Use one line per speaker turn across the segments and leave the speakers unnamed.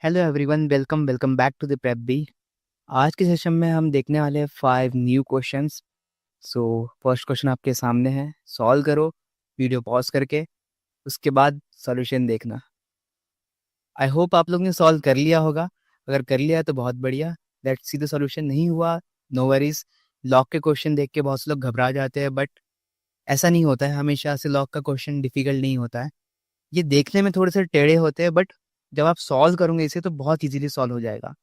Hello everyone, welcome welcome back to the prep B. आज के session में हम देखने वाले हैं 5 new questions. So first question आपके सामने है, सॉल्व करो वीडियो पॉज करके, उसके बाद सॉल्यूशन देखना। आई होप आप लोग ने सॉल्व कर लिया होगा। अगर कर लिया है तो बहुत बढ़िया। Let's see the solution. नहीं हुआ, नो वरीज। लॉग के क्वेश्चन देख के बहुत से लोग घबरा जाते हैं, बट ऐसा नहीं होता है। हमेशा से लॉग का क्वेश्चन डिफिकल्ट नहीं होता है। ये देखने में थोड़े से टेढ़े होते हैं, बट जब आप सॉल्व करोगे इसे तो बहुत इजीली सॉल्व हो जाएगा।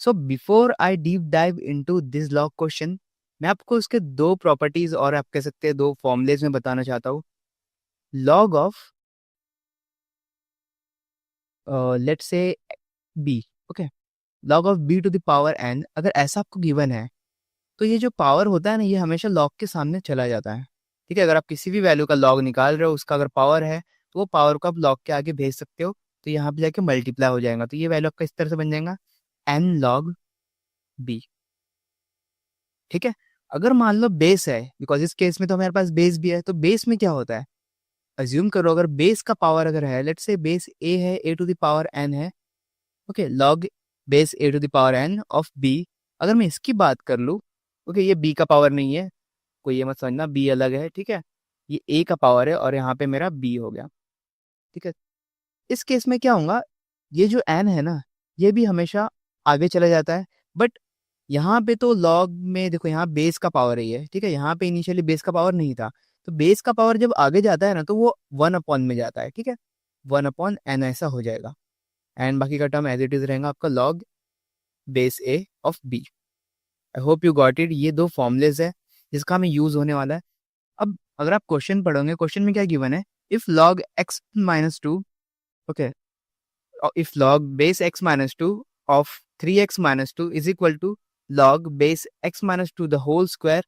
So before I deep dive into this log question, मैं आपको उसके दो प्रॉपर्टीज और आप कह सकते हैं दो फॉर्मूलेज में बताना चाहता हूँ। Log of let's say B, okay, log of B to the power N, अगर ऐसा आपको गिवन है तो ये जो पावर होता है ना, ये हमेशा लॉग के सामने चला जाता है। ठीक है, अगर आप किसी भी वैल्यू का लॉग निकाल रहे हो, उसका अगर पावर है तो वो पावर को आप लॉग के आगे भेज सकते हो, तो यहाँ पे जाके मल्टीप्लाई हो जाएगा। तो ये वैल्यू आपका इस तरह से बन जाएगा, एन लॉग बी। ठीक है, अगर मान लो बेस है, बिकॉज इस केस में तो हमारे पास बेस भी है, तो बेस में क्या होता है, अज्यूम करो अगर बेस का पावर अगर है, लेट्स से बेस ए है, A to the power N है, okay, log base A to the power N of B. अगर मैं इसकी बात कर लूँ, ओके, ये बी का पावर नहीं है, कोई ये मत समझना बी अलग है, ठीक है, ये ए का पावर है और यहाँ पे मेरा बी हो गया। ठीक है, इस केस में क्या होगा, ये जो एन है ना, ये भी हमेशा आगे चला जाता है, बट यहाँ पे तो लॉग में देखो, यहाँ बेस का पावर ही है, ठीक है, यहाँ पे इनिशियली बेस का पावर नहीं था, तो बेस का पावर जब आगे जाता है ना तो वो 1 अपॉन में जाता है, ठीक है, 1 अपॉन एन ऐसा हो जाएगा, एंड बाकी का टर्म एज इट इज रहेगा आपका log base A of B. I hope you got it. ये दो फॉर्मुलेज है जिसका हमें यूज होने वाला है। अब अगर आप क्वेश्चन पढ़ोगे, क्वेश्चन में क्या गिवन है, if log x minus two, okay, if log base x minus 2 of 3x minus 2 is equal to log base x minus 2 the whole square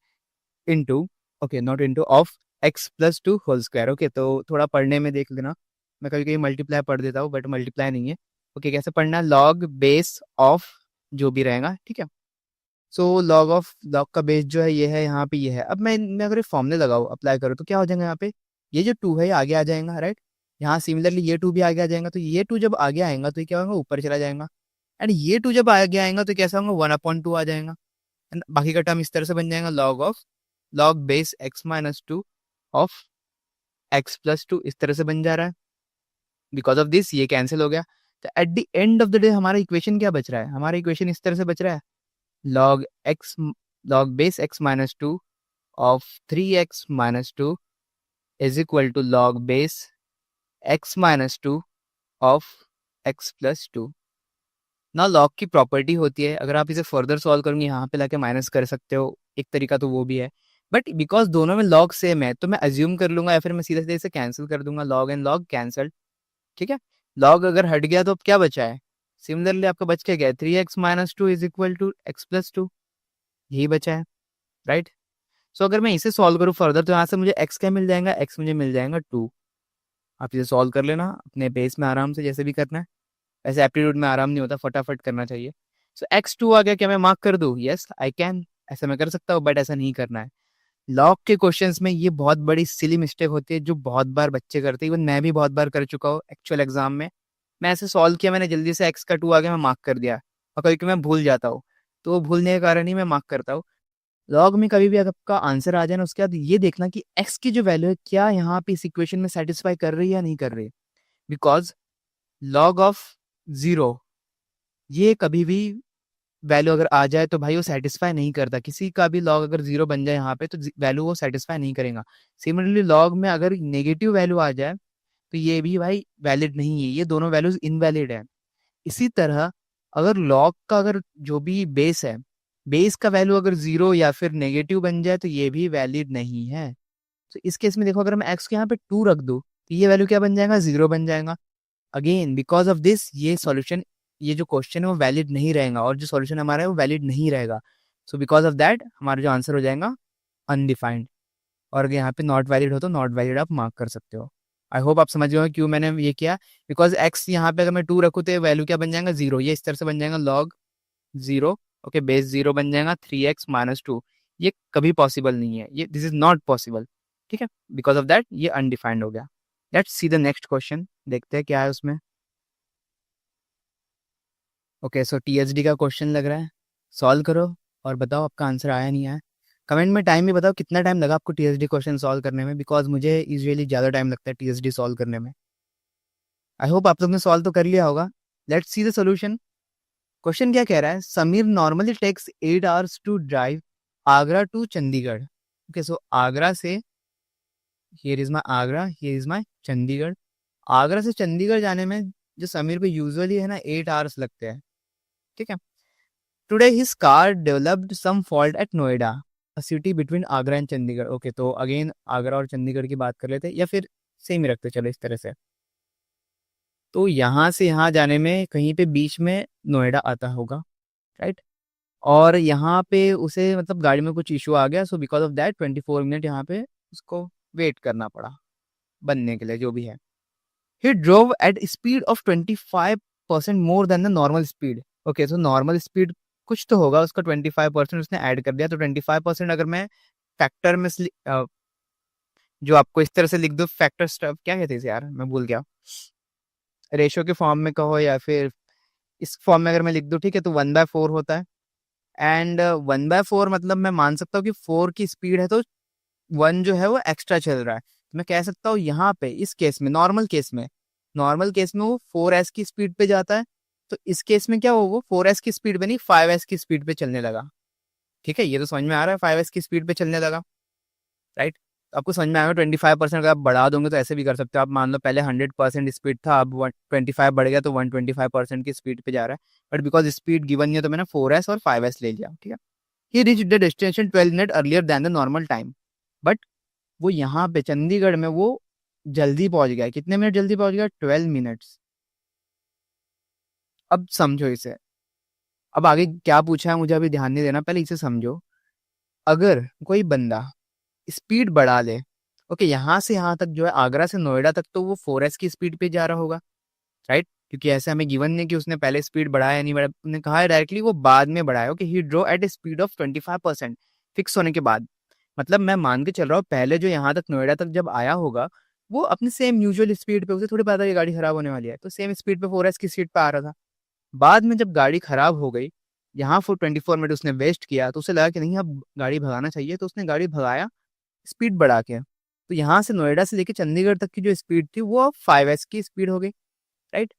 into, okay, not into, of x plus 2 whole square। Okay, तो थोड़ा पढ़ने में देख लेना, मैं कभी कभी multiply पढ़ देता हूँ बट मल्टीप्लाई नहीं है। ओके, कैसे पढ़ना, लॉग बेस ऑफ जो भी रहेगा, ठीक है, सो लॉग ऑफ, लॉग का बेस जो है ये है, यहाँ पे ये है। अब मैं अगर फॉर्मूले लगाऊँ, अप्लाई करूँ, तो क्या हो जाएगा, यहाँ पे ये जो 2 है ये आगे आ जाएगा, राइट, यहाँ सिमिलरली ये 2 भी आगे आ जाएगा, तो ये 2 जब आगे आएगा तो ये क्या होगा, ऊपर चला जाएगा, एंड ये 2 जब आगे आएगा तो कैसा होगा, 1/2 आ जाएगा, एंड बाकी का टर्म इस तरह से बन जाएगा, log of log base x minus two of x plus two, इस तरह से बन जा रहा है। बिकॉज ऑफ दिस ये कैंसिल हो गया, तो eight the end of the day हमारा इक्वेशन क्या बच रहा है, हमारा इक्वेशन इस तरह से बच रहा है, log x log base x minus 2 of 3x minus 2 is equal to log base x minus 2 of x plus 2। ना log की प्रॉपर्टी होती है, अगर आप इसे फर्दर सॉल्व करोगे यहाँ पे लाके माइनस कर सकते हो, एक तरीका तो वो भी है, बट बिकॉज दोनों में log सेम है तो मैं अज्यूम कर लूंगा या फिर मैं सीधे सीधे इसे कैंसिल कर दूंगा, log एंड log कैंसल। ठीक है, log अगर हट गया तो अब क्या बचा है, सिमिलरली आपका बच के गया 3x-2 is equal to x+2, यही बचा है, राइट। सो अगर मैं इसे सॉल्व करूँ फर्दर तो यहाँ से मुझे x क्या मिल जाएगा, x मुझे मिल जाएगा 2। आप इसे सॉल्व कर लेना अपने पेस में आराम से, जैसे भी करना है। ऐसे एप्टीट्यूड में आराम नहीं होता, फटाफट करना चाहिए। सो x2 आ गया, क्या मैं मार्क कर दूँ, यस आई कैन, ऐसा मैं कर सकता हूँ, बट ऐसा नहीं करना है। लॉग के क्वेश्चंस में ये बहुत बड़ी सिली मिस्टेक होती है जो बहुत बार बच्चे करते हैं, इवन मैं भी बहुत बार कर चुका हूँ एक्चुअल एग्जाम में। मैं ऐसे सॉल्व किया, मैंने जल्दी से x का 2 आ गया, मैं मार्क कर दिया, और कभी कभी मैं भूल जाता हूँ, तो वो भूलने के कारण ही मैं मार्क करता हूँ। लॉग में कभी भी अगर आपका आंसर आ जाए ना, उसके बाद ये देखना कि x की जो वैल्यू है क्या यहाँ पे इस इक्वेशन में सेटिस्फाई कर रही है या नहीं कर रही है। बिकॉज लॉग ऑफ 0, ये कभी भी वैल्यू अगर आ जाए तो भाई वो सेटिस्फाई नहीं करता, किसी का भी लॉग अगर 0 बन जाए यहाँ पे तो वैल्यू वो सेटिस्फाई नहीं करेगा। सिमिलरली लॉग में अगर नेगेटिव वैल्यू आ जाए तो ये भी भाई वैलिड नहीं है, ये दोनों वैल्यूज इनवैलिड है। इसी तरह अगर लॉग का अगर जो भी बेस है, बेस का वैल्यू अगर 0 या फिर नेगेटिव बन जाए तो ये भी वैलिड नहीं है। तो इस केस में देखो, अगर मैं x को यहाँ पे 2 रख दूँ तो ये वैल्यू क्या बन जाएगा, 0 बन जाएगा। अगेन बिकॉज ऑफ दिस ये सॉल्यूशन, ये जो क्वेश्चन है वो वैलिड नहीं रहेगा, और जो सॉल्यूशन हमारा है वो वैलिड नहीं रहेगा। सो बिकॉज ऑफ दैट हमारा जो आंसर हो जाएगा अनडिफाइंड, और अगर यहाँ पे नॉट वैलिड हो तो नॉट वैलिड आप मार्क कर सकते हो। आई होप आप समझ गए हो क्यों मैंने ये किया। बिकॉज एक्स यहाँ पे अगर मैं 2 रखूँ तो वैल्यू क्या बन जाएगा, 0, ये इस तरह से बन जाएगा लॉग 0, ओके, बेस 0 बन जाएगा 3x-2। ये कभी पॉसिबल नहीं है, ये दिस इज नॉट पॉसिबल। ठीक है, बिकॉज ऑफ दैट ये अनडिफाइंड हो गया। Let's see the next question, देखते हैं क्या है उसमें। ओके, सो टीएचडी का क्वेश्चन लग रहा है, सॉल्व करो और बताओ आपका आंसर आया नहीं आया। कमेंट में टाइम भी बताओ कितना टाइम लगा आपको टीएचडी क्वेश्चन सॉल्व करने में, बिकॉज मुझे यूजुअली ज़्यादा टाइम लगता है टीएचडी सॉल्व करने में। आई होप आप लोग ने सॉल्व तो कर लिया होगा। Let's see the solution. Question क्या कह रहा है, Sameer normally takes 8 hours to drive Agra to Chandigarh. Okay, so Agra से, here is my Agra, here is my Chandigarh. Agra से चंडीगढ़ जाने में जो समीर को यूजुअली है ना 8 hours लगते हैं, ठीक है। Today his car developed some fault at Noida, a city between Agra and Chandigarh. Okay, तो अगेन आगरा और चंडीगढ़ की बात कर लेते हैं, या फिर सेम ही रखते चलो इस तरह से। तो यहाँ से यहाँ जाने में कहीं पे बीच में नोएडा आता होगा, राइट। और यहाँ पे उसे मतलब गाड़ी में कुछ इशू आ गया, so because of that 24 minute यहाँ पे उसको वेट करना पड़ा बनने के लिए, जो भी है। He drove at speed of 25% more than the normal speed. Okay, so normal speed कुछ तो होगा, उसका 25% उसने ऐड कर दिया। तो 25% अगर मैं फैक्टर में जो आपको इस तरह से लिख दो, फैक्टर स्टफ क्या कहते हैं इसे यार, मैं भूल गया, रेशियो के फॉर्म में कहो या फिर इस फॉर्म में अगर मैं लिख दूं, ठीक है, तो 1/4 होता है। एंड 1/4 मतलब मैं मान सकता हूँ कि 4 की स्पीड है, तो 1 जो है वो एक्स्ट्रा चल रहा है। तो मैं कह सकता हूँ यहाँ पे इस केस में, नॉर्मल केस में वो 4s की स्पीड पे जाता है। तो इस केस में क्या हो, वो 4s की स्पीड पे नहीं 5s की स्पीड पे चलने लगा। ठीक है, ये तो समझ में आ रहा है, 5s की स्पीड पे चलने लगा, राइट। आपको समझ में आएगा। 25% अगर आप बढ़ा दोगे तो ऐसे भी कर सकते हो। आप मान लो पहले 100% स्पीड था, अब 125 बढ़ गया तो 125% की स्पीड पे जा रहा है। बट बिकॉज स्पीड गिवन नहीं है तो मैंने 4s और 5s ले लिया, ठीक है। He reach the destination 12 minute earlier than the normal time. But वो यहाँ पे चंडीगढ़ में वो जल्दी पहुंच गया। कितने मिनट जल्दी पहुंच गया? 12 मिनट्स। अब समझो इसे, अब आगे क्या पूछा है मुझे अभी ध्यान नहीं देना, पहले इसे समझो। अगर कोई बंदा स्पीड बढ़ा ले, ओके, यहाँ से यहाँ तक जो है आगरा से नोएडा तक, तो वो 4s की स्पीड पे जा रहा होगा, राइट। क्योंकि ऐसे हमें गिवन नहीं कि उसने पहले स्पीड बढ़ाया नहीं बढ़ाया, उन्होंने कहा है डायरेक्टली वो बाद में बढ़ाया। Okay, he drove at a speed of 25% fix होने के बाद। मतलब मैं मान के चल रहा हूँ पहले जो यहाँ तक नोएडा तक जब आया होगा, वो अपनी सेम यूजुअल स्पीड पे, उसे थोड़ी पता है ये गाड़ी खराब होने वाली है, तो सेम स्पीड पे 4s की स्पीड पे आ रहा था। बाद में जब गाड़ी खराब हो गई, यहाँ फॉर 24 मिनट उसने वेस्ट किया, तो उसे लगा कि नहीं अब गाड़ी भगाना चाहिए, तो उसने गाड़ी भगाया स्पीड बढ़ा के। तो यहाँ से नोएडा से लेके चंडीगढ़ तक की जो स्पीड थी वो अब 5s की स्पीड हो गई, राइट।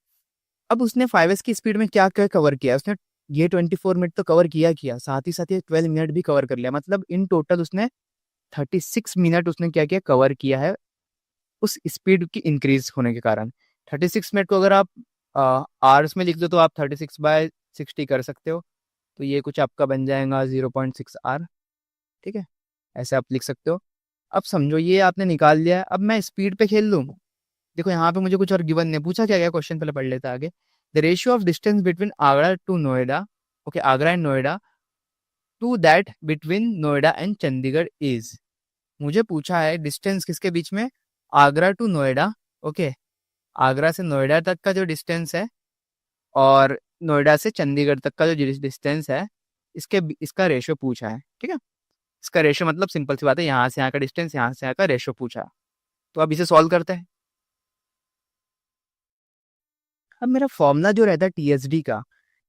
अब उसने 5s की स्पीड में क्या क्या कवर किया उसने, ये 24 मिनट तो कवर किया, साथ ही साथ ये 12 मिनट भी कवर कर लिया। मतलब इन टोटल उसने 36 मिनट उसने क्या किया, कवर किया है उस स्पीड की इंक्रीज होने के कारण। 36 मिनट को अगर आप आवर्स में लिख दो तो आप 36/60 कर सकते हो। तो ये कुछ आपका बन जाएगा 0.6 आवर, ठीक है, ऐसे आप लिख सकते हो। अब समझो ये आपने निकाल लिया है, अब मैं स्पीड पे खेल लूँ। देखो यहाँ पे मुझे कुछ और गिवन नहीं पूछा, क्या गया क्वेश्चन, पहले पढ़ लेता आगे। The ratio of distance between Agra to Noida, okay, Agra and Noida, to that between Noida and Chandigarh is. मुझे पूछा है डिस्टेंस किसके बीच में, आगरा टू नोएडा, ओके, आगरा से नोएडा तक का जो डिस्टेंस है और नोएडा से चंडीगढ़ तक का जो डिस्टेंस है, इसका रेशियो पूछा है, ठीक है। इसका रेशियो मतलब सिंपल सी बात है, यहाँ से यहाँ का डिस्टेंस, यहाँ से यहाँ का रेशियो पूछा है। तो अब इसे सॉल्व करते हैं। अब मेरा फॉर्मूला जो रहता है टीएचडी का,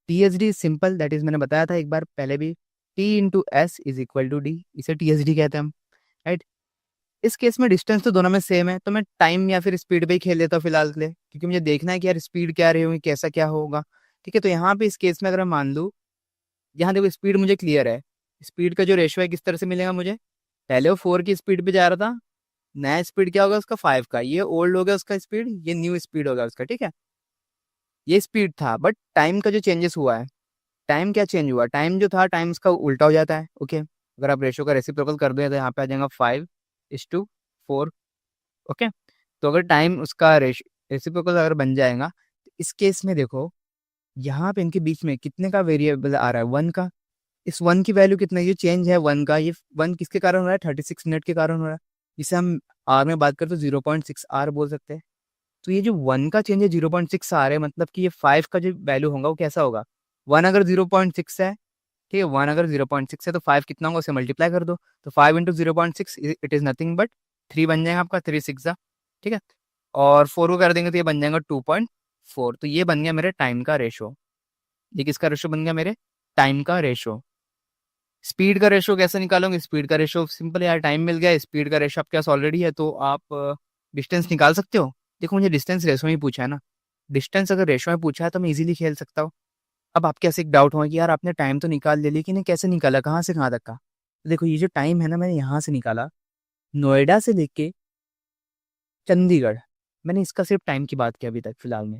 टीएचडी सिंपल, दैट इज मैंने बताया था एक बार पहले भी, T into S is equal to D, इसे टीएचडी कहते हैं हम, राइट। इस केस में डिस्टेंस तो दोनों में सेम है, तो मैं टाइम या फिर स्पीड पे ही खेल लेता हूँ फिलहाल के लिए, क्योंकि मुझे देखना है कि यार स्पीड क्या रही होगी, कैसा क्या होगा, ठीक है। तो यहाँ पे इस केस में अगर मैं मान लूँ, यहाँ देखो स्पीड मुझे क्लियर है, स्पीड का जो रेशियो है किस तरह से मिलेगा मुझे, पहले वो 4 की स्पीड पे जा रहा था, नया स्पीड क्या होगा उसका 5 का, ये ओल्ड हो गया उसका स्पीड, ये न्यू स्पीड होगा उसका, ठीक है। ये स्पीड था, बट टाइम का जो चेंजेस हुआ है, टाइम क्या चेंज हुआ, टाइम जो था टाइम उसका उल्टा हो जाता है, ओके। अगर आप रेशियो का रेसिप्रोकल कर दो तो यहाँ पे आ जाएगा 5:4, ओके। तो अगर टाइम उसका रेसिप्रोकल अगर बन जाएगा, तो इस केस में देखो यहाँ पे इनके बीच में कितने का वेरिएबल आ रहा है, 1 का। इस 1 की वैल्यू कितना, ये चेंज है 1 का, ये 1 किसके कारण हो रहा है, 36 मिनट के कारण हो रहा है। जिसे हम आर में बात करते तो 0.6 आर बोल सकते हैं। तो ये जो 1 का चेंज है 0.6 आ रहा है, मतलब कि ये 5 का जो वैल्यू होगा वो कैसा होगा, 1 अगर 0.6 है, ठीक है, 1 अगर 0.6 है तो 5 कितना होगा, उसे मल्टीप्लाई कर दो। तो 5 into 0.6 it is nothing but 3 बन जाएगा आपका, 3 6, ठीक है। और 4 को कर देंगे तो ये बन जाएगा 2.4। तो ये बन गया मेरे टाइम का रेशो। ये किसका रेशो बन गया मेरे? टाइम का रेशो। स्पीड का रेशो कैसे निकालोगे? स्पीड का रेशो सिंपल यार, टाइम मिल गया, स्पीड का रेशो आपके पास ऑलरेडी है, तो आप डिस्टेंस निकाल सकते हो। देखो मुझे डिस्टेंस रेशो में पूछा है ना, डिस्टेंस अगर रेशो में पूछा है तो मैं इजीली खेल सकता हूँ। अब आपके ऐसे एक डाउट होगा कि यार आपने टाइम तो निकाल लिया, लेकिन ये कैसे निकाला, कहाँ से कहाँ तक का? देखो ये जो टाइम है ना, मैंने यहाँ से निकाला, नोएडा से लेके चंडीगढ़, मैंने इसका सिर्फ टाइम की बात की अभी तक फिलहाल में।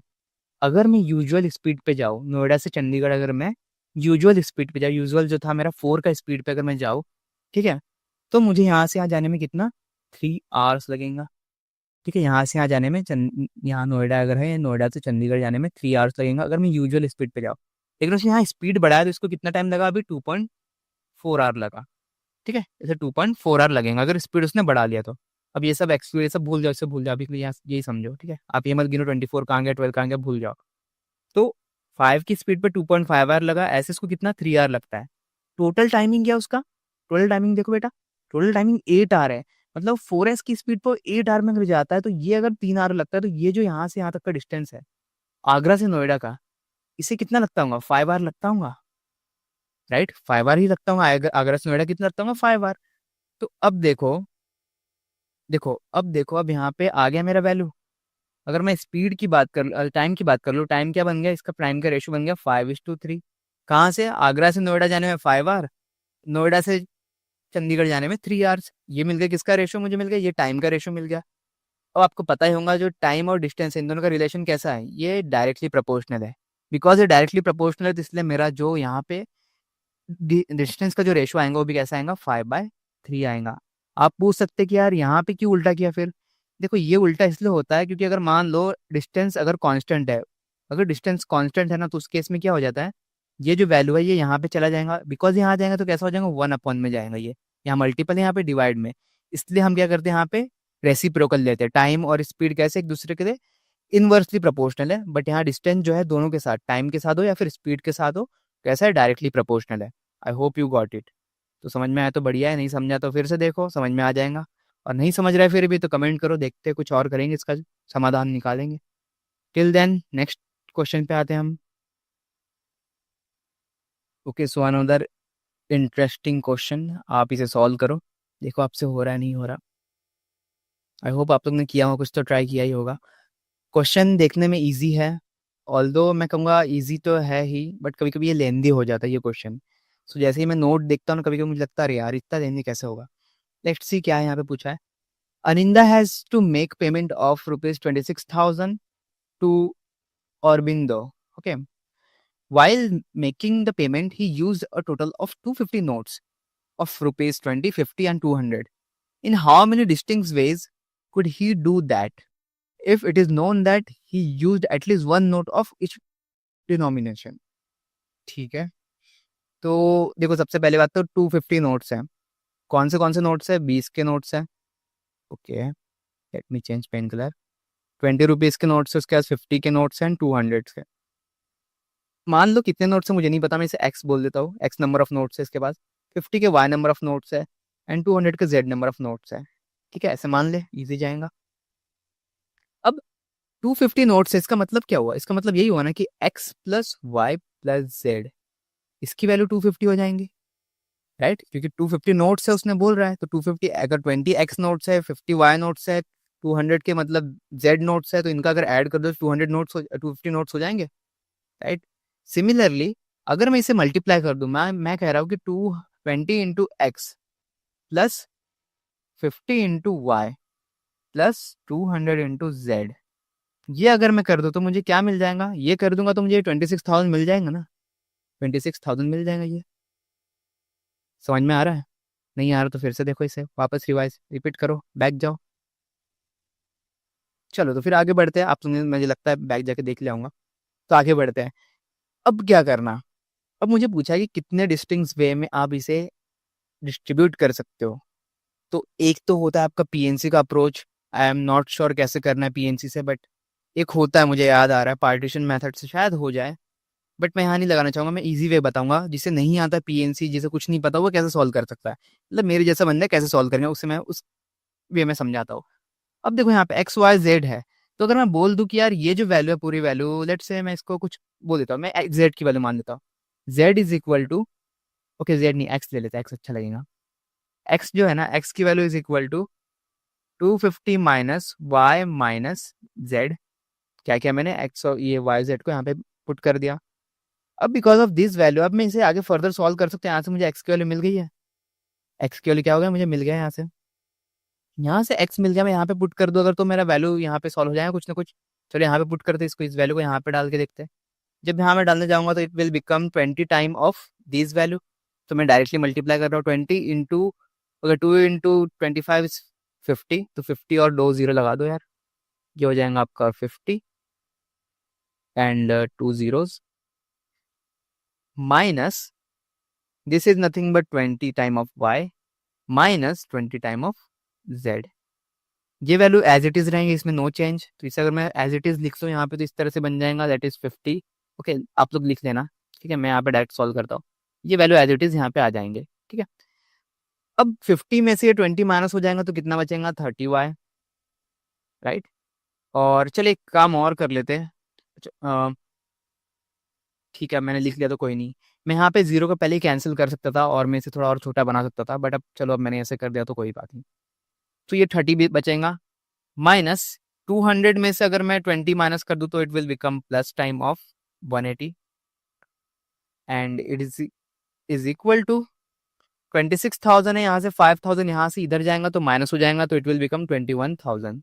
अगर मैं यूजुअल स्पीड पे जाऊँ नोएडा से चंडीगढ़, अगर मैं यूजुअल स्पीड पे जाऊँ, यूजुअल जो था मेरा 4 का स्पीड पे अगर मैं जाऊँ, ठीक है, तो मुझे यहाँ से यहाँ जाने में कितना, 3 आवर्स लगेगा। ठीक है, यहाँ से यहाँ जाने में यहाँ नोएडा अगर है, नोएडा से चंडीगढ़ जाने में 3 आवर्स लगेगा अगर मैं यूजुअल स्पीड पे जाऊँ। लेकिन उसने यहाँ स्पीड बढ़ाया तो इसको कितना टाइम लगा? अभी 2.4 आवर लगा। ठीक है, इसे 2.4 आवर लगेगा अगर स्पीड उसने बढ़ा लिया तो। अब ये सब एक्सपीरियंस सब भूल जाओ, इससे भूल जाओ, अभी के लिए यहाँ यही समझो। ठीक है, आप ये मत गिनो 24 कहाँ गया, 12 कहाँ गया, भूल जाओ। तो 5 की स्पीड पे 2.5 आवर लगा, ऐसे इसको कितना 3 आवर लगता है। टोटल टाइमिंग क्या उसका? टोटल टाइमिंग देखो बेटा, टोटल टाइमिंग 8 आवर है। मतलब 4S की स्पीड पर 8 आवर में अगर जाता है तो ये अगर 3 आवर लगता है, तो ये जो यहाँ से यहाँ तक का डिस्टेंस है आगरा से नोएडा का, इसे कितना लगता होगा? 5 आवर लगता होगा, राइट? 5 आवर ही लगता होगा। आगरा से नोएडा कितना लगता होगा? 5 आवर। तो अब देखो, अब यहाँ पे आ गया मेरा वैल्यू। अगर मैं स्पीड की बात कर, टाइम की बात कर लूँ, टाइम क्या बन गया इसका? प्राइम का रेशो बन गया 5:3। कहाँ से? आगरा से नोएडा जाने में 5 आवर, नोएडा से चंडीगढ़ जाने में 3 आवर्स। ये मिल गया किसका रेशो? मुझे मिल गया ये टाइम का रेशो मिल गया। अब आपको पता ही होगा जो टाइम और डिस्टेंस है, इन दोनों का रिलेशन कैसा है? ये डायरेक्टली प्रोपोर्शनल है। बिकॉज ये डायरेक्टली प्रोपोर्शनल है, तो इसलिए मेरा जो यहाँ पे डिस्टेंस का जो रेशो आएगा वो भी कैसा आएगा? 5/3 आएगा। आप पूछ सकते कि यार यहाँ पे क्यों उल्टा किया फिर? देखो ये उल्टा इसलिए होता है क्योंकि अगर मान लो डिस्टेंस अगर कांस्टेंट है, अगर डिस्टेंस कांस्टेंट है ना, तो उस केस में क्या हो जाता है, ये जो वैल्यू है ये यहाँ पे चला जाएगा। बिकॉज यहाँ जाएगा तो कैसा हो जाएगा? 1 अपॉन में जाएगा, ये यहाँ मल्टीपल है, यहाँ पे डिवाइड में। इसलिए हम क्या करते हैं, यहाँ पे रेसिप्रोकल लेते हैं। टाइम और स्पीड कैसे एक दूसरे के लिए इनवर्सली प्रोपोर्शनल है, बट यहाँ डिस्टेंस जो है दोनों के साथ, टाइम के साथ हो या फिर स्पीड के साथ हो, कैसा है? डायरेक्टली प्रोपोर्शनल है। आई होप यू गॉट इट। तो समझ में आया तो बढ़िया है, नहीं समझा तो फिर से देखो, समझ में आ जाएगा। और नहीं समझ रहा है फिर भी तो कमेंट करो, देखते हैं कुछ और करेंगे, इसका समाधान निकालेंगे। टिल देन नेक्स्ट क्वेश्चन पे आते हैं हम। Okay, so another interesting question, आप इसे सॉल्व करो, देखो आपसे हो रहा है नहीं हो रहा। आई होप आप लोग ने किया होगा, कुछ तो ट्राई किया ही होगा। क्वेश्चन देखने में इजी है, ऑल्दो मैं कहूँगा इजी तो है ही, बट कभी कभी ये लेंदी हो जाता है ये क्वेश्चन। सो जैसे ही मैं नोट देखता हूँ ना, कभी कभी मुझे लगता है अरे यार इतना लेंदी कैसे होगा। लेट्स सी क्या है यहाँ पे पूछा है। Aninda has to make payment of ₹26,000 to Aurobindo. Okay. While making the payment, he used a total of 250 notes of rupees 20, 50, and 200. In how many distinct ways could he do that if it is known that he used at least one note of each denomination? ठीक है, तो देखो सबसे पहले बात तो 250 notes हैं। कौन से नोट्स है? 20 के नोट्स हैं। Okay, let me change pen colour. 20 rupees के नोट्स है, उसके बाद 50 के नोट्स हैं, 200 के। मान लो कितने नोट्स है मुझे नहीं पता, मैं इसे एक्स बोल देता हूँ, एक्स नंबर ऑफ नोट्स है इसके पास। 50 के वाई नंबर ऑफ नोट्स है, एंड 200 के जेड नंबर ऑफ नोट्स है। ठीक है, ऐसे मान ले, इजी जाएगा। अब 250 नोट्स है, इसका मतलब क्या हुआ? इसका मतलब यही हुआ ना कि X plus Y plus Z, इसकी वैल्यू 250 हो जाएंगी, राइट? क्योंकि 250 नोट्स है उसने बोल रहा है, तो 250 अगर 20 एक्स नोट्स है, 50 वाई नोट्स है, 200 के मतलब जेड नोट्स है, तो इनका अगर ऐड कर दो 200 नोट्स 250 नोट्स हो जाएंगे, राइट? सिमिलरली अगर मैं इसे मल्टीप्लाई कर दूं, मैं कह रहा हूं कि 220 into X plus 50 into Y plus 200 into Z, ये अगर मैं कर दूं तो मुझे क्या मिल जाएगा? ये कर दूंगा तो मुझे 26,000 मिल जाएगा ना, 26,000 मिल जाएगा। ये समझ में आ रहा है? नहीं आ रहा तो फिर से देखो, इसे वापस रिवाइज रिपीट करो, बैक जाओ। चलो तो फिर आगे बढ़ते हैं, आप तुमने मुझे लगता है बैक जाके देख ले आऊंगा, तो आगे बढ़ते हैं। अब क्या करना? अब मुझे पूछा है कि कितने डिस्टिंक्ट वे में आप इसे डिस्ट्रीब्यूट कर सकते हो। तो एक तो होता है आपका पीएनसी का approach, I am not sure कैसे करना है पीएनसी से, बट एक होता है, मुझे याद आ रहा है पार्टीशन मेथड से शायद हो जाए, बट मैं यहाँ नहीं लगाना चाहूंगा, मैं इजी वे बताऊंगा। जिसे नहीं आता पीएनसी, जिसे कुछ नहीं पता, वो कैसे सॉल्व कर सकता है, मतलब मेरे जैसा बंदा कैसे सॉल्व करेंगे, उससे मैं उस वे में समझाता हूँ। अब देखो यहाँ पे एक्स वाई जेड है, तो अगर मैं बोल दूं कि यार ये जो वैल्यू है पूरी वैल्यू, लेट से मैं इसको कुछ बोल देता हूँ, मैं जेड की वैल्यू मान लेता हूँ। Z is equal to, okay Z नहीं एक्स ले लेते हैं, एक्स अच्छा लगेगा। एक्स जो है ना, एक्स की value is equal to 250 minus Y minus Z. क्या किया मैंने, एक्स और ये वाई जेड को यहाँ पे पुट कर दिया। अब बिकॉज ऑफ दिस वैल्यू अब मैं इसे आगे फर्दर सॉल्व कर सकते हैं। यहाँ से मुझे एक्स की वैल्यू मिल गई है, एक्स की वैल्यू क्या हो गया, मुझे मिल गया यहाँ से एक्स मिल गया। मैं यहाँ पे पुट कर दूँ अगर, तो मेरा वैल्यू यहाँ पे सॉल्व हो जाएगा कुछ ना कुछ। चलो यहाँ पे पुट करते हैं इसको, इस वैल्यू को यहाँ पे डाल के देखते हैं। जब यहाँ मैं डालने जाऊंगा तो it will become 20 time of this value. तो मैं डायरेक्टली मल्टीप्लाई कर रहा हूँ 20 इंटू, अगर 2 इंटू 25 इज 50, तो 50 और 2 जीरो लगा दो यार, ये हो जाएगा आपका 50 एंड 2 zeros minus this is nothing but 20 time of Y minus 20 time of Z. ये वैल्यू एज इट इज रहेंगे, इसमें नो चेंज। तो इसे अगर मैं एज इट इज लिख लूँ यहाँ पे तो इस तरह से बन जाएगा, दैट इज 50। ओके आप लोग लिख लेना, ठीक है, मैं यहाँ पे डायरेक्ट सॉल्व करता हूँ। ये वैल्यू एज इट इज यहाँ पे आ जाएंगे, ठीक है। अब 50 में से ये 20 माइनस हो जाएगा तो कितना बचेगा, 30y, राइट। और चलिए एक काम और कर लेते हैं। अच्छा, ठीक है मैंने लिख लिया तो कोई नहीं। मैं यहाँ पे जीरो को पहले ही कैंसिल कर सकता था और मैं इसे थोड़ा और छोटा बना सकता था, बट अब चलो अब मैंने ऐसे कर दिया तो कोई बात नहीं। तो ये 30 भी बचेगा माइनस 200 में से अगर मैं 20 माइनस कर दूं तो it will become plus time of 180 and it is equal to 26,000 है। यहाँ से 5,000 यहाँ से इधर जाएगा तो माइनस हो जाएगा, तो इट विल बिकम 21,000।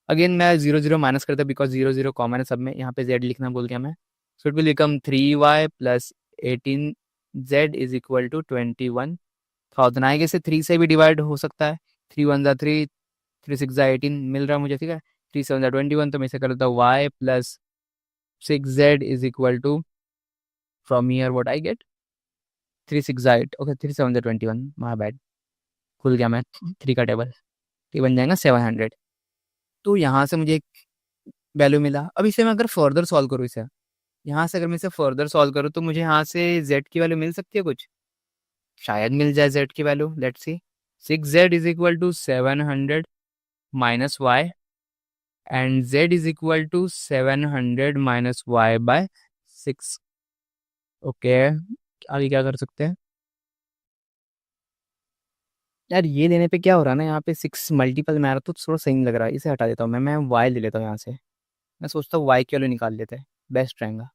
अगेन मैं जीरो जीरो माइनस करता बिकॉज जीरो जीरो कॉमन है सब में। यहाँ पे जेड लिखना भूल गया मैं। So it will become 3y plus 18z is equal to 21,000। आगे से 3 से भी डिवाइड हो सकता है, 3 1 जा 3, 3 6 जा 18 मिल रहा है मुझे, ठीक है। 3 7 जा 21, तो मैं इसे कर देता हूँ y plus 6z is equal to, from here what I get, 3 6 जा 8, ओके 3 7 जा 21, माय बैड, खुल गया मैं 3 का टेबल। ये बन जाएगा 700। तो यहाँ से मुझे एक वैल्यू मिला। अब इसे मैं अगर फर्दर सॉल्व करूँ, इसे यहाँ से अगर मैं इसे फर्दर सॉल्व करूँ तो मुझे यहाँ से z की वैल्यू मिल सकती है कुछ, शायद मिल जाए z की value. Let's see, 6z is equal to 700 minus Y and z is equal to 700 minus Y by 6। Okay आगे क्या कर सकते हैं यार, ये देने पे क्या हो रहा है ना, यहाँ पे 6 मल्टीपल में आ रहा तो थोड़ा सही नहीं लग रहा है। इसे हटा देता हूँ मैं y ले लेता हूँ यहाँ से। मैं सोचता हूँ y की वैल्यू निकाल लेते हैं, बेस्ट रहेगा।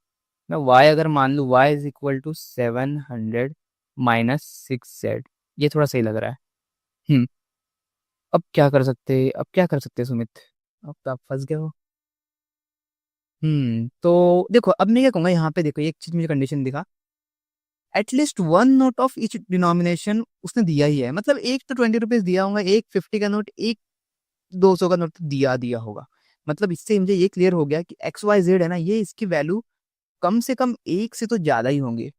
मैं y अगर मान लूँ, y is equal to 700 minus 6z, ये थोड़ा सही लग रहा है। अब क्या कर सकते, अब क्या कर सकते हैं सुमित, अब तो आप फंस गए हो। तो देखो अब मैं क्या कहूँगा, यहाँ पे देखो एक चीज मुझे कंडीशन दिखा, at least 1 note of each denomination उसने दिया ही है। मतलब एक तो 20 रुपीज दिया होगा, एक 50 का नोट, एक 200 का नोट तो दिया दिया होगा। मतलब इससे मुझे ये क्लियर हो गया कि एक्स वाई जेड है ना, ये इसकी वैल्यू कम से कम एक से तो ज्यादा ही होंगे।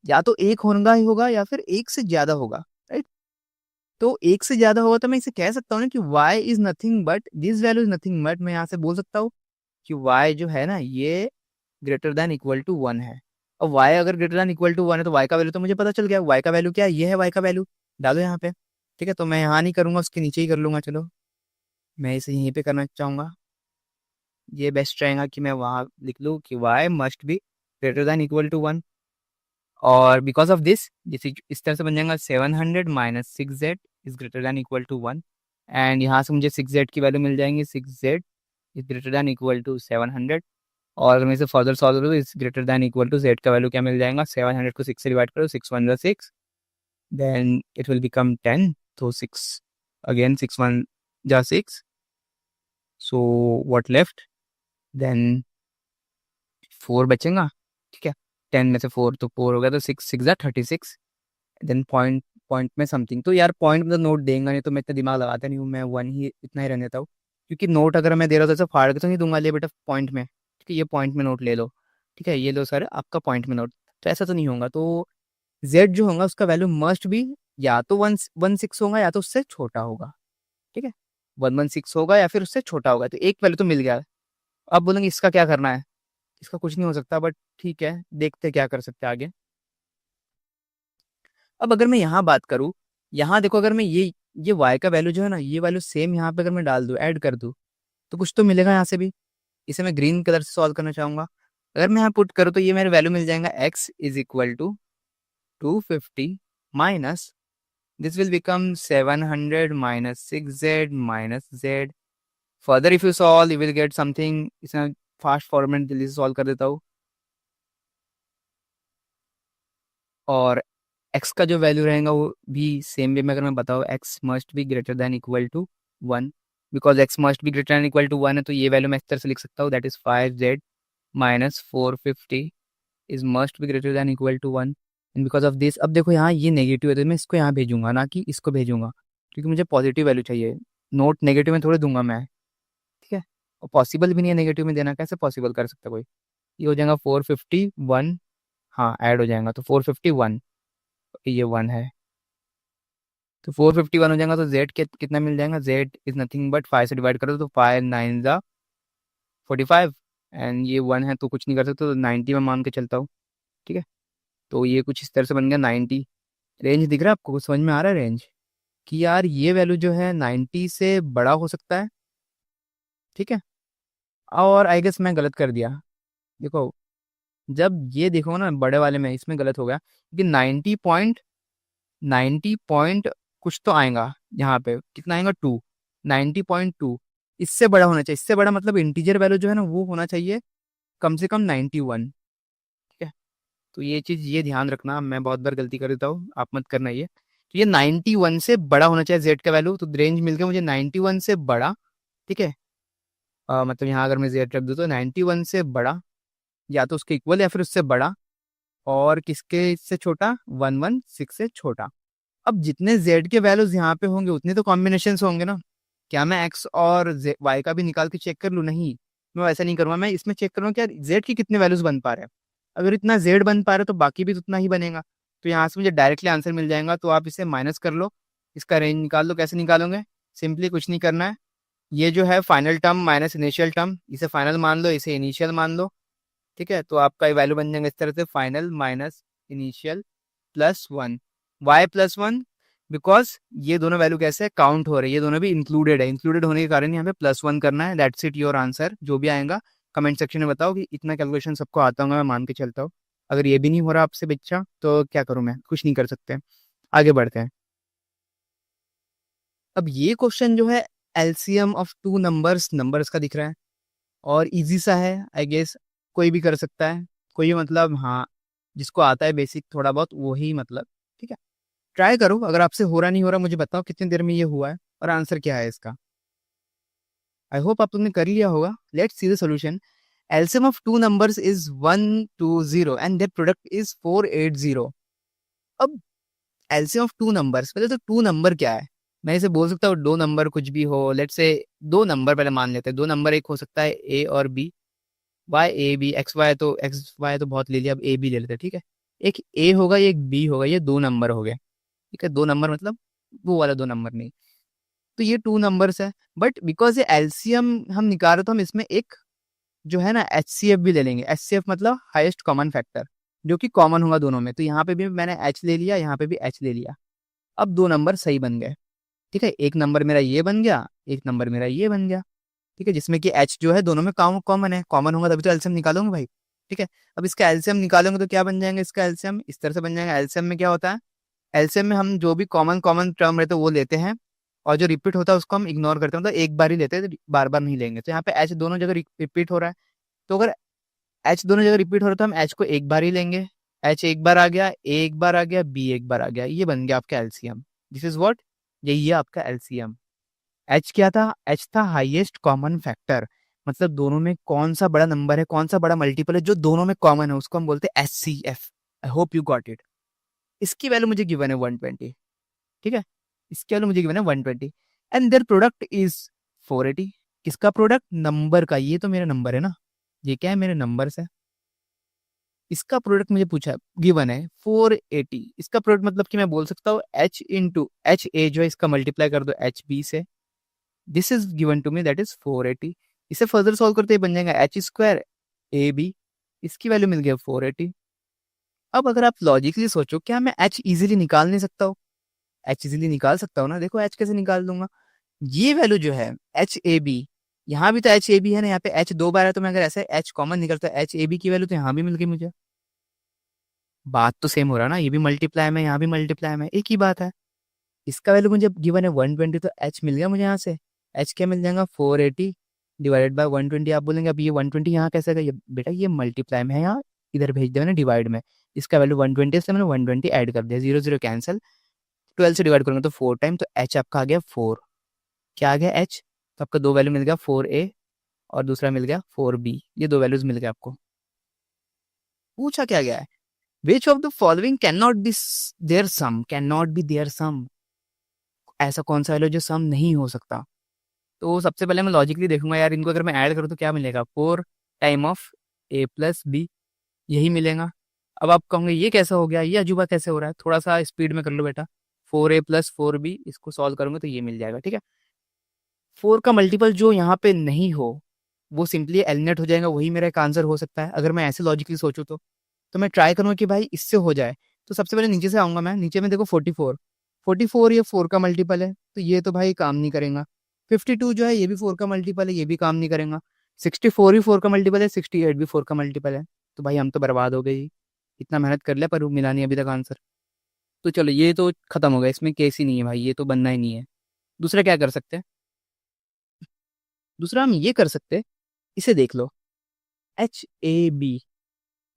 या तो एक होगा ही होगा या फिर एक से ज्यादा होगा, राइट। तो एक से ज्यादा होगा तो मैं इसे कह सकता हूँ ना कि y is nothing but this value is nothing but, मैं यहाँ से बोल सकता हूँ कि y जो है ना ये ग्रेटर देन इक्वल टू 1 है। और y अगर ग्रेटर देन इक्वल टू 1 है तो y का वैल्यू तो मुझे पता चल गया। y का वैल्यू क्या है, ये है y का वैल्यू, डालो यहाँ पे। ठीक है, तो मैं यहाँ नहीं करूंगा, उसके नीचे ही कर लूंगा। चलो मैं इसे यहीं पे करना चाहूंगा, ये बेस्ट रहेगा कि मैं वहाँ लिख लूँ कि y must be greater than equal to 1। और बिकॉज ऑफ दिस जैसे इस तरह से बन जाएगा 700 minus 6z is greater than equal to 1। And यहाँ से मुझे 6z की वैल्यू मिल जाएंगी, 6z is greater than equal to 700। और अगर मैं इसे फर्दर सॉल्व करूँ, is greater than equal to z का वैल्यू क्या मिल जाएगा, 700 को 6 से डिवाइड करो, 6 1 6, देन इट विल बिकम 10। तो 6 again 6 1 6, so what left, then 4 बचेगा, ठीक है। 10 में से 4 तो 4 हो गया, तो 6 6 36, देन पॉइंट, पॉइंट में समथिंग। तो यार पॉइंट में तो नोट देगा नहीं, तो मैं इतना दिमाग लगाता नहीं हूँ, मैं 1 ही इतना ही रहने देता हूँ। क्योंकि नोट अगर मैं दे रहा हूँ तो ऐसे फाड़ के तो नहीं दूंगा, ले बेटा पॉइंट में, ठीक है ये पॉइंट में नोट ले लो, ठीक है ये लो सर आपका पॉइंट में नोट। तो ऐसा तो नहीं होगा। तो जेड जो होगा उसका वैल्यू मस्ट भी या तो 116 होगा या तो उससे छोटा होगा, ठीक है। 116 होगा या फिर उससे छोटा होगा, तो एक वैल्यू तो मिल गया। अब बोलेंगे इसका क्या करना है, इसका कुछ नहीं हो सकता, बट ठीक है देखते हैं क्या कर सकते हैं आगे। अब अगर मैं यहाँ बात करूँ, यहाँ देखो अगर मैं ये y का वैल्यू जो है ना, ये वैल्यू सेम यहाँ पे अगर मैं डाल दूँ, ऐड कर दूँ, तो कुछ तो मिलेगा यहाँ से भी। इसे मैं ग्रीन कलर से सॉल्व करना चाहूँगा। अगर मैं यहाँ पुट करूँ तो ये मेरे वैल्यू मिल जाएगा x is equal to 250 minus this will become 700 minus 6z minus z. Further if you solve you will get something. इसमें फास्ट फॉर्मेट जल्दी से सॉल्व कर देता हूँ। और x का जो वैल्यू रहेगा वो भी सेम वे में अगर मैं बताऊँ x must be greater than equal to 1 because x must be greater than equal to 1 है, तो ये वैल्यू मैं इस तरह से लिख सकता हूँ that is 5z minus 450 is must be greater than equal to 1 and because of this. अब देखो यहाँ ये नेगेटिव है तो मैं इसको यहाँ भेजूंगा ना कि इसको भेजूंगा, क्योंकि मुझे पॉजिटिव वैल्यू चाहिए। नोट नेगेटिव में थोड़े दूंगा मैं, ठीक है। और पॉसिबल भी नहीं है नेगेटिव में देना, कैसे पॉसिबल कर सकता कोई। ये हो जाएगा 451, हाँ ऐड हो जाएगा तो 451, ये 1 है तो 451 हो जाएगा। तो z कितना मिल जाएगा, z इज नथिंग बट 5 से डिवाइड करो तो 5 9 जा 45 एंड ये 1 है तो कुछ नहीं कर सकते, तो 90 में मान के चलता हूँ, ठीक है। तो ये कुछ इस तरह से बन गया 90। रेंज दिख रहा है आपको, कुछ समझ में आ रहा है रेंज कि यार ये वैल्यू जो है 90 से बड़ा हो सकता है, ठीक है। और आई गेस मैं गलत कर दिया। देखो जब ये देखो ना बड़े वाले में, इसमें गलत हो गया क्योंकि 90 पॉइंट कुछ तो आएगा यहाँ पे, कितना आएगा 2, 90.2 इससे बड़ा होना चाहिए। इससे बड़ा मतलब इंटीजर वैल्यू जो है ना वो होना चाहिए कम से कम 91, ठीक है। तो ये चीज़ ये ध्यान रखना, मैं बहुत बार गलती कर देता हूँ, आप मत करना ये। तो ये 91 से बड़ा होना चाहिए जेड का वैल्यू, तो रेंज मिल गया मुझे 91 से बड़ा, ठीक है। मतलब यहाँ अगर मैं जेड रख दूँ तो 91 से बड़ा या तो उसके इक्वल या फिर उससे बड़ा, और किसके से छोटा 116 से छोटा। अब जितने z के वैल्यूज यहाँ पे होंगे उतने तो कॉम्बिनेशन होंगे ना। क्या मैं x और y का भी निकाल के चेक कर लूँ, नहीं मैं वैसा नहीं करूँगा। मैं इसमें चेक करूँगा कि यार z के कितने वैल्यूज बन पा रहे हैं। अगर इतना z बन पा रहा है तो बाकी भी तो उतना ही बनेगा, तो यहाँ से मुझे डायरेक्टली आंसर मिल जाएगा। तो आप इसे माइनस कर लो, इसका रेंज निकाल लो। कैसे निकालोगे, सिंपली कुछ नहीं करना है, ये जो है final term minus initial term, इसे फाइनल मान लो इसे इनिशियल मान लो, ठीक है। तो आपका वैल्यू बन जाएगा इस तरह से, final minus initial plus 1, Y plus 1, because ये दोनों वैल्यू कैसे है काउंट हो रही है, ये दोनों भी इंक्लूडेड है। इंक्लूडेड होने के कारण यहाँ पे +1 करना है। That's it your answer. जो भी आएगा कमेंट सेक्शन में बताओ कि इतना कैलकुलेशन सबको आता होगा, मैं मान के चलता हूँ। अगर ये भी नहीं हो रहा आपसे बच्चा तो क्या करूँ मैं, कुछ नहीं कर सकते। आगे बढ़ते हैं। अब ये क्वेश्चन जो है LCM of two numbers numbers का दिख रहा है और इजी सा है, आई गेस कोई भी कर सकता है। कोई भी मतलब हाँ जिसको आता है बेसिक थोड़ा बहुत वही, मतलब ठीक है। ट्राई करो, अगर आपसे हो रहा नहीं हो रहा मुझे बताओ कितनी देर में ये हुआ है और आंसर क्या है इसका। आई होप आप तुमने कर लिया होगा। Let's see the solution. LCM of two numbers is 120 and their product is 480। अब एलसीएम ऑफ टू नंबर्स, पहले तो टू नंबर क्या है। मैं इसे बोल सकता हूँ दो नंबर कुछ भी हो, लेट्स से दो नंबर पहले मान लेते हैं। दो नंबर एक हो सकता है ए और B, Y A B, X Y तो बहुत ले लिया, अब ए बी ले लेते हैं, ठीक है। एक ए होगा एक बी होगा, ये दो नंबर हो गए, ठीक है। दो नंबर मतलब वो वाला दो नंबर नहीं, तो ये टू नंबर्स है। बट बिकॉज ये एलसीएम हम निकाल रहे तो हम इसमें एक जो है ना एचसीएफ भी ले लेंगे। एचसीएफ मतलब हाईएस्ट कॉमन फैक्टर, जो कि कॉमन होगा दोनों में। तो यहाँ पे भी मैंने एच ले लिया, यहाँ पे भी एच ले लिया। अब दो नंबर सही बन गए, ठीक है। एक नंबर मेरा ये बन गया, एक नंबर मेरा ये बन गया, ठीक है। जिसमें कि एच जो है दोनों में कॉमन है, कॉमन होगा तभी तो एलसीएम निकालोगे भाई, ठीक है। अब इसका एलसीएम निकालोगे तो क्या बन जाएंगे, इसका एलसीएम इस तरह से बन जाएगा। एलसीएम में क्या होता है, एलसीएम में हम जो भी कॉमन कॉमन टर्म रहते हैं वो लेते हैं, और जो रिपीट होता है उसको हम इग्नोर करते हैं, मतलब एक बार ही लेते हैं, बार बार नहीं लेंगे। तो यहाँ पे एच दोनों जगह रिपीट हो रहा है, तो अगर एच दोनों जगह रिपीट हो रहा है तो हम एच को एक बार ही लेंगे। एच एक बार आ गया, ए एक बार आ गया, बी एक बार आ गया, ये बन गया आपका एलसीएम। दिस इज व्हाट, यही है आपका एलसीएम। एच क्या था, एच था हाईएस्ट कॉमन फैक्टर, मतलब दोनों में कौन सा बड़ा नंबर है, कौन सा बड़ा मल्टीपल है जो दोनों में कॉमन है, उसको हम बोलते हैं HCF. I hope you got it. इसकी वैल्यू मुझे गिवन है 120, ठीक है। इसकी वैल्यू मुझे गिवन है 120 एंड देयर प्रोडक्ट इज 480। किसका प्रोडक्ट, नंबर का। ये तो मेरा नंबर है ना, ये क्या है, मेरे नंबर्स है। इसका प्रोडक्ट मुझे पूछा है, गिवन है 480। इसका प्रोडक्ट मतलब कि मैं बोल सकता हूँ एच इंटू एच ए जो है इसका मल्टीप्लाई कर दो एच बी से। This is given to me that is 480। इसे फर्दर सॉल्व करते ही बन जाएगा एच स्क्वायर ए बी, इसकी वैल्यू मिल गया 480। अब अगर आप लॉजिकली सोचो क्या मैं एच इजीली निकाल नहीं सकता हूँ, एच इजीली निकाल सकता हूँ ना। देखो एच कैसे निकाल दूंगा, ये वैल्यू जो है एच ए बी, यहाँ भी तो एच ए बी है ना, यहाँ पे एच 2 बार है, तो मैं अगर ऐसे एच कॉमन निकलता है एच ए बी की वैल्यू तो यहाँ भी मिल गई मुझे। बात तो सेम हो रहा है ना, ये भी मल्टीप्लाई में यहाँ भी मल्टीप्लाई में, एक ही बात है। इसका वैल्यू मुझे गिवन है 120, तो एच मिल गया मुझे यहाँ से। एच क्या मिल जाएगा 480 डिवाइडेड बाय 120। आप बोलेंगे अब ये 120 यहाँ कैसे गया, बेटा ये मल्टीप्लाई में है, यहाँ इधर भेज दिया मैंने डिवाइड में। इसका वैल्यू 120 इसलिए मैंने 120 ऐड कर दिया, 0 0 कैंसिल, 12 से डिवाइड करूंगा तो 4 टाइम, तो एच आपका आ गया 4। क्या आ गया एच, तो आपका दो वैल्यू मिल गया 4a और दूसरा मिल गया 4b, ये दो वैल्यूज मिल गए आपको। पूछा क्या गया है, which of the following can not be their sum, can not be their sum, ऐसा कौन सा वैल्यू जो सम नहीं हो सकता। तो सबसे पहले मैं लॉजिकली देखूंगा यार, इनको अगर मैं ऐड करूँ तो क्या मिलेगा, 4 time of a plus B, यही मिलेगा। अब आप कहोगे ये कैसा हो गया, ये अजूबा कैसे हो रहा है, थोड़ा सा स्पीड में कर लो बेटा। 4a प्लस 4b, इसको सॉल्व करूंगा तो ये मिल जाएगा, ठीक है। 4 का मल्टीपल जो यहाँ पे नहीं हो वो सिंपली एलिमिनेट हो जाएगा, वही मेरा एक आंसर हो सकता है अगर मैं ऐसे लॉजिकली सोचूं तो मैं ट्राई करूंगा कि भाई इससे हो जाए। तो सबसे पहले नीचे से आऊंगा मैं, नीचे में देखो 44, 44 ये 4 का मल्टीपल है, तो ये तो भाई काम नहीं करेगा। 52 जो है ये भी 4 का मल्टीपल है, ये भी काम नहीं करेगा। 64 भी 4 का मल्टीपल है, 68 भी 4 का मल्टीपल है, तो भाई हम तो बर्बाद हो गए ही। इतना मेहनत कर लिया पर वो मिला नहीं अभी तक आंसर। तो चलो ये तो खत्म हो गया, इसमें केस ही नहीं है भाई, ये तो बनना ही नहीं है। दूसरा क्या कर सकते हैं, दूसरा हम ये कर सकते हैं, इसे देख लो, H A B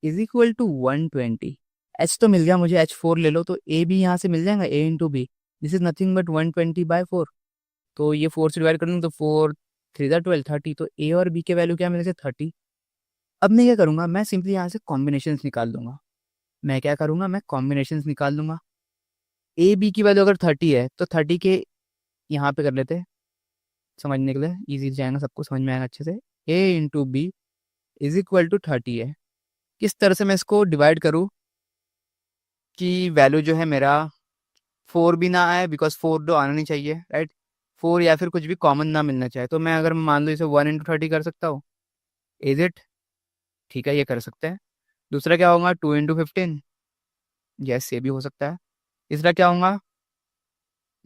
is equal to 120। H तो मिल गया मुझे, एच 4 ले लो, तो ए भी यहाँ से मिल जाएगा, A into B, this is nothing but 120/4। तो ये 4 से डिवाइड कर दूँ तो 4 3 12 30, तो ए और बी के वैल्यू क्या मिलेगा 30। अब मैं क्या करूंगा, मैं सिंपली यहाँ से कॉम्बिनेशन निकाल दूंगा। मैं क्या करूंगा, मैं कॉम्बिनेशन निकाल दूंगा। ए बी की वैल्यू अगर 30 है तो 30 के यहाँ पे कर लेते हैं, समझने के लिए ईजी जाएगा, सबको समझ में आएगा अच्छे से। A into B is equal to 30 है। किस तरह से मैं इसको डिवाइड करूँ कि वैल्यू जो है मेरा 4 भी ना आए, बिकॉज 4 तो आना नहीं चाहिए, राइट। 4 या फिर कुछ भी कॉमन ना मिलना चाहिए, तो मैं अगर मान लो इसे 1 इंटू 30 कर सकता हूँ, इज इट, ठीक है ये कर सकते हैं। दूसरा क्या होगा 2 इंटू 15, यस ये भी हो सकता है। तीसरा क्या होगा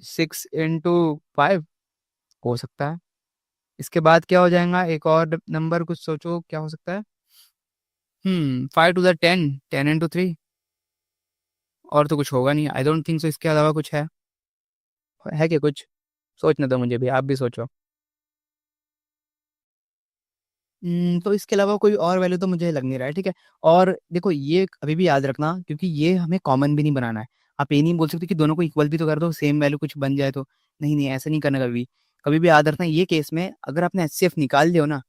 6 इंटू 5, हो सकता है। इसके बाद क्या हो जाएगा, एक और नंबर कुछ सोचो क्या हो सकता है। 5 टू द 10, 10 इंटू 3, और तो कुछ होगा नहीं, आई डोंट थिंक सो इसके अलावा कुछ है क्या कुछ, सोचने दो मुझे भी, आप भी सोचो। तो इसके अलावा कोई और वैल्यू तो मुझे लग नहीं रहा है, ठीक है। और देखो ये अभी भी याद रखना, क्योंकि ये हमें कॉमन भी नहीं बनाना है। आप ये नहीं बोल सकते कि दोनों को इक्वल भी तो कर दो, सेम वैल्यू कुछ बन जाए तो, नहीं नहीं ऐसा नहीं करना कभी। कभी भी याद रखना, ये केस में अगर आपने एचसीएफ निकाल लिया हो ना,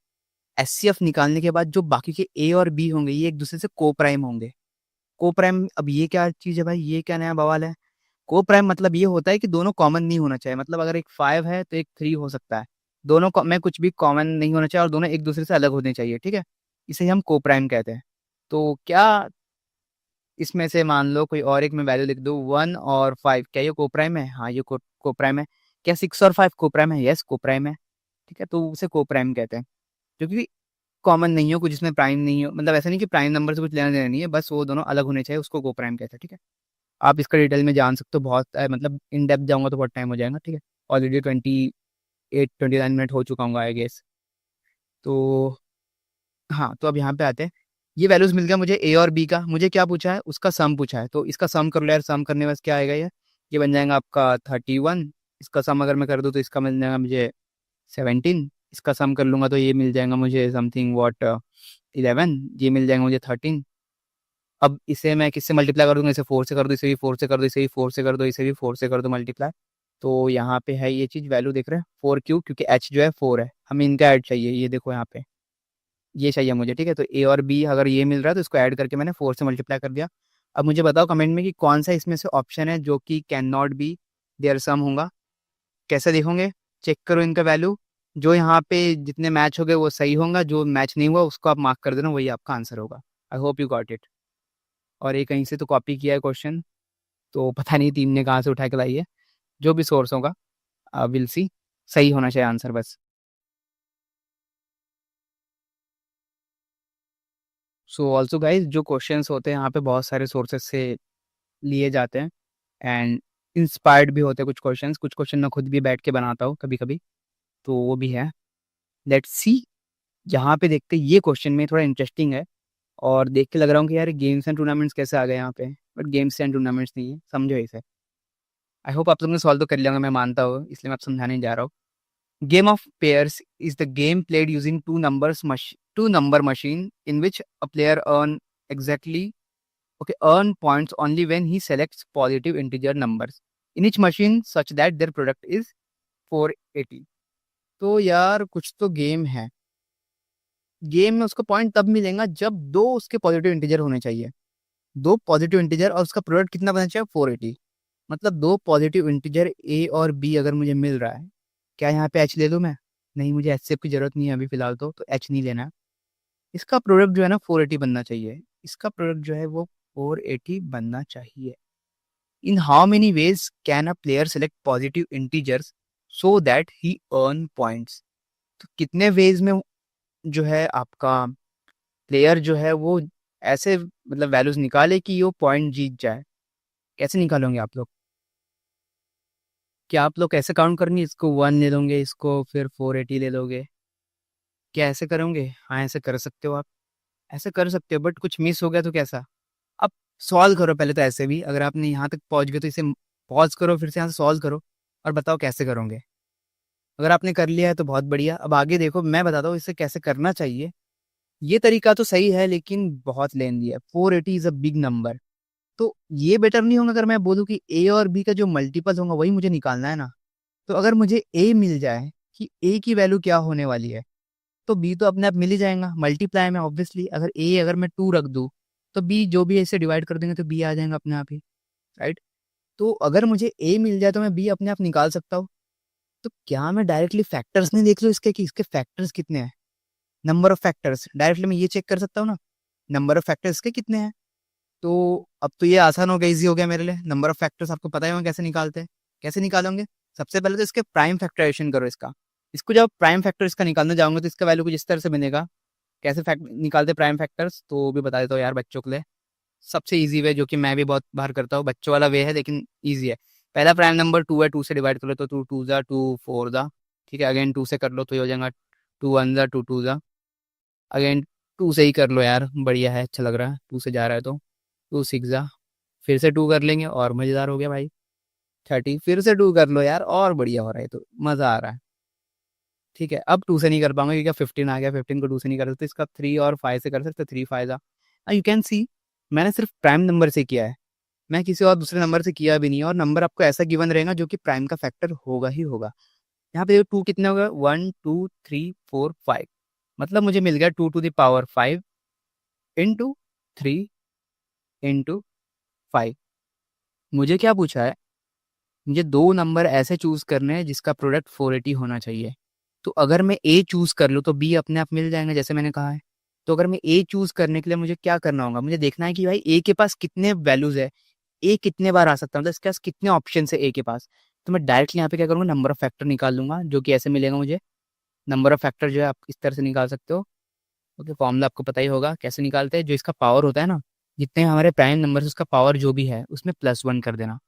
एचसीएफ निकालने के बाद जो बाकी के ए और बी होंगे ये एक दूसरे से को प्राइम होंगे। को प्राइम, अब ये क्या चीज़ है भाई, ये क्या नया बवाल है। को प्राइम मतलब ये होता है कि दोनों कॉमन नहीं होना चाहिए, मतलब अगर एक 5 है तो एक 3 हो सकता है, दोनों में कुछ भी कॉमन नहीं होना चाहिए और दोनों एक दूसरे से अलग होने चाहिए, ठीक है। इसे हम को प्राइम कहते हैं। तो क्या इसमें से मान लो कोई और एक मैं वैल्यू लिख दूँ 1 और 5, क्या ये को प्राइम है, हाँ ये को प्राइम है। क्या 6 और 5 को प्राइम है, यस को प्राइम है, ठीक है। तो उसे को प्राइम कहते हैं, क्योंकि कॉमन नहीं हो कुछ, इसमें प्राइम नहीं हो, मतलब ऐसा नहीं कि प्राइम नंबर से कुछ लेना देना नहीं है, बस वो दोनों अलग होने चाहिए, उसको को प्राइम कहते हैं, ठीक है। आप इसका डिटेल में जान सकते हो, बहुत मतलब इन डेप्थ जाऊंगा तो बहुत टाइम हो जाएगा, ठीक है। ऑलरेडी 28 29 मिनट हो चुका हूँ आई गेस। तो हाँ, तो अब यहाँ पे आते हैं, ये वैल्यूज मिल गया मुझे ए और बी का, मुझे क्या पूछा है उसका सम पूछा है, तो इसका सम कर लो यार, सम करने में क्या आएगा, ये बन जाएगा आपका 31। इसका सम अगर मैं कर दूँ तो इसका मिल जाएगा मुझे 17। इसका सम कर लूंगा तो ये मिल जाएगा मुझे समथिंग वॉट 11, ये मिल जाएगा मुझे 13। अब इसे मैं किससे मल्टीप्लाई कर दूंगा, इसे 4 से कर दो, इसे भी 4 से कर दो, इसे भी 4 से कर दो, इसे भी 4 से कर दो मल्टीप्लाई। तो यहाँ पे है ये चीज़, वैल्यू देख रहे हैं 4 क्यों, क्योंकि एच जो है 4 है, हमें इनका ऐड चाहिए, ये देखो यहाँ पे ये चाहिए मुझे, ठीक है। तो ए और बी अगर ये मिल रहा है तो इसको ऐड करके मैंने 4 से मल्टीप्लाई कर दिया। अब मुझे बताओ कमेंट में कि कौन सा इसमें से ऑप्शन है जो कि कैन नॉट बी देयर सम होगा। कैसे देखोगे, चेक करो इनका वैल्यू, जो यहाँ पे जितने मैच हो गए वो सही होगा, जो मैच नहीं हुआ उसको आप मार्क कर देना, वही आपका आंसर होगा। आई होप यू गॉट इट। और ये कहीं से तो कॉपी किया है क्वेश्चन, तो पता नहीं टीम ने कहाँ से उठा के लाई है, जो भी सोर्स होगा विल सी, सही होना चाहिए आंसर बस। सो ऑल्सो गाइज, जो क्वेश्चंस होते हैं यहाँ पे बहुत सारे सोर्सेस से लिए जाते हैं, एंड इंस्पायर्ड भी होते हैं कुछ क्वेश्चंस, कुछ क्वेश्चन मैं खुद भी बैठ के बनाता हूँ कभी कभी, तो वो भी है। Let's see. यहाँ पे देखते हैं, ये क्वेश्चन में थोड़ा इंटरेस्टिंग है और देख के लग रहा हूँ कि यार गेम्स एंड टूर्नामेंट्स कैसे आ गए यहाँ पे, बट गेम्स एंड टूर्नामेंट्स नहीं है, समझो इसे। आई होप आप लोगों ने सॉल्व तो कर लिया होगा, मैं मानता हूँ, इसलिए मैं आप समझाने नहीं जा रहा हूँ। Game of pairs is the game played using two number machine in which a player exactly earn points only when he selects positive integer numbers in each machine such that their product is 480। तो यार कुछ तो game है, game में उसको point तब मिलेगा जब दो उसके पॉजिटिव इंटीजर होने चाहिए, दो पॉजिटिव इंटीजर और उसका प्रोडक्ट कितना बनना चाहिए 480। मतलब दो पॉजिटिव इंटीजर ए और बी अगर मुझे मिल रहा है, क्या यहाँ पे एच ले लूँ मैं? नहीं, मुझे एच सेप की जरूरत नहीं है अभी फिलहाल, तो एच नहीं लेना है। इसका प्रोडक्ट जो है ना 480 बनना चाहिए, इसका प्रोडक्ट जो है वो 480 बनना चाहिए। In how many ways can a player select positive integers so that he earn points? तो कितने वेज में जो है आपका प्लेयर जो है वो ऐसे मतलब वैल्यूज निकाले कि वो पॉइंट जीत जाए? कैसे निकालोगे आप लोग? क्या आप लोग कैसे काउंट करेंगे? इसको 1 ले लोगे, इसको फिर 480 ले लोगे? क्या ऐसे करोगे? हाँ, ऐसे कर सकते हो आप, ऐसे कर सकते हो, बट कुछ मिस हो गया तो कैसा? अब सॉल्व करो पहले तो, ऐसे भी अगर आपने यहाँ तक पहुँच गए तो इसे पॉज करो, फिर से यहाँ से सॉल्व करो और बताओ कैसे करोगे। अगर आपने कर लिया है तो बहुत बढ़िया। अब आगे देखो, मैं बताता हूँ इसे कैसे करना चाहिए। ये तरीका तो सही है लेकिन बहुत लेंदी है, 480 इज अ बिग नंबर। तो ये बेटर नहीं होगा अगर मैं बोलूँ कि ए और बी का जो मल्टीपल होगा वही मुझे निकालना है ना? तो अगर मुझे ए मिल जाए कि ए की वैल्यू क्या होने वाली है, तो बी तो अपने आप मिल ही जाएगा, मल्टीप्लाई में ऑब्वियसली। अगर मैं 2 रख दूँ तो बी जो भी ऐसे डिवाइड कर देंगे तो बी आ जाएगा अपने आप ही, राइट? तो अगर मुझे ए मिल जाए तो मैं बी अपने आप निकाल सकता हूँ। तो क्या मैं डायरेक्टली फैक्टर्स नहीं देख लूँ इसके कि इसके फैक्टर्स कितने हैं? नंबर ऑफ फैक्टर्स डायरेक्टली मैं ये चेक कर सकता हूँ ना, नंबर ऑफ फैक्टर्स के कितने हैं। तो अब तो ये आसान हो गया, इजी हो गया मेरे लिए। नंबर ऑफ फैक्टर्स आपको पता ही होगा कैसे निकालते हैं। कैसे निकालोगे? सबसे पहले तो इसके प्राइम फैक्टराइजेशन करो इसका। इसको जब प्राइम फैक्टर इसका निकालने जाओगे तो इसका वैल्यू कुछ इस तरह से बनेगा। कैसे निकालते प्राइम फैक्टर्स तो भी बता देता हूँ यार बच्चों के लिए। सबसे ईजी वे जो कि मैं भी बहुत बार करता हूँ, बच्चों वाला वे है लेकिन ईजी है। पहला प्राइम नंबर 2 है, 2 से डिवाइड कर लो तो 2 2 जा 2 4 जा, ठीक है। अगेन 2 से कर लो तो ये हो जाएगा 2 1 जा 2 2 जा। अगेन 2 से ही कर लो यार, बढ़िया है, अच्छा लग रहा है, 2 से जा रहा है तो 2 6 जा। फिर से 2 कर लेंगे और मज़ेदार हो गया भाई, 30। फिर से 2 कर लो यार और बढ़िया हो रहा है, तो मज़ा आ रहा है। ठीक है, अब 2 से नहीं कर पाऊंगा क्योंकि 15 आ गया, 15 को 2 से नहीं कर सकते। इसका 3 और 5 से कर सकते, 3 5 जा। यू कैन सी मैंने सिर्फ प्राइम नंबर से किया है, मैं किसी और दूसरे नंबर से किया भी नहीं है। और नंबर आपको ऐसा गिवन रहेगा जो कि प्राइम का फैक्टर होगा ही होगा। यहाँ पे 2 कितने होगा? 1 2 3 4 5। मतलब मुझे मिल गया 2 to the power 5 into 3 into 5। मुझे क्या पूछा है? मुझे दो नंबर ऐसे चूज करने हैं जिसका प्रोडक्ट 480 होना चाहिए। तो अगर मैं ए चूज कर लूँ तो बी अपने आप मिल जाएंगे जैसे मैंने कहा है। तो अगर मैं ए चूज करने के लिए मुझे क्या करना होगा? मुझे देखना है कि भाई ए के पास कितने वैल्यूज है, ए कितने बार आ सकता है, मतलब इसके पास कितने ऑप्शन है ए के पास। तो मैं डायरेक्टली यहाँ पे क्या करूँगा, नंबर ऑफ फैक्टर निकाल लूंगा, जो कि ऐसे मिलेगा मुझे। नंबर ऑफ फैक्टर जो है आप इस तरह से निकाल सकते हो। ओके, फॉर्मूला आपको पता ही होगा कैसे निकालते हैं। जो इसका पावर होता है ना, जितने हमारे प्राइम नंबर उसका पावर जो भी है उसमें +1 कर देना।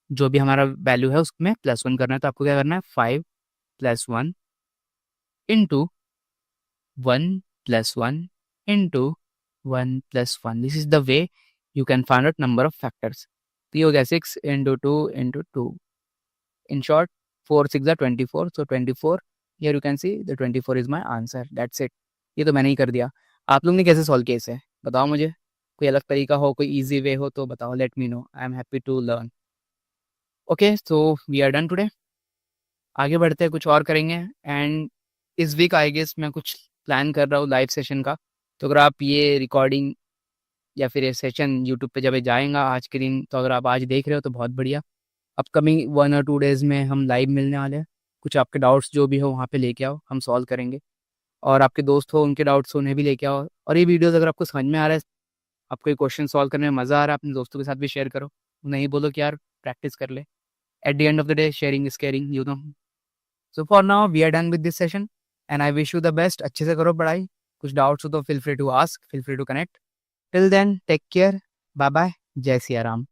जो भी हमारा वैल्यू है उसमें +1 करना है। तो आपको क्या करना है, 5 + 1 into 1 + 1 into 1 + 1। This is the way you can find out number of factors. तो ये हो गया 6 into 2 into 2। In short 4 6 24। So 24, here you can see the 24 is my answer, that's it. ये तो मैंने ही कर दिया। आप लोग ने कैसे सॉल्व किया इसे बताओ मुझे। कोई अलग तरीका हो, कोई ईजी वे हो तो बताओ, let me know, I am happy to learn. Okay, so we are done today. आगे बढ़ते हैं, कुछ और करेंगे। एंड इस वीक आई गेस मैं कुछ प्लान कर रहा हूँ लाइव सेशन का। तो अगर आप ये रिकॉर्डिंग या फिर ये सेशन यूट्यूब पे जब ये जाएगा आज के दिन, तो अगर आप आज देख रहे हो तो बहुत बढ़िया। अपकमिंग 1 और 2 डेज में हम लाइव मिलने वाले हैं। कुछ आपके डाउट्स जो भी हो वहाँ पे लेके आओ, हम सॉल्व करेंगे। और आपके दोस्त हो उनके डाउट्स उन्हें भी लेके आओ। और ये वीडियोस अगर आपको समझ में आ रहा है, आपको ये क्वेश्चन सॉल्व करने में मज़ा आ रहा है, अपने दोस्तों के साथ भी शेयर करो। नहीं बोलो कि यार प्रैक्टिस कर ले। At the end of the day sharing is caring, you know. So for now we are done with this session and I wish you the best. अच्छे से करो पढ़ाई। कुछ डाउट्स हो तो feel free to ask, feel free to connect. Till then take care, bye bye, जय सिया राम।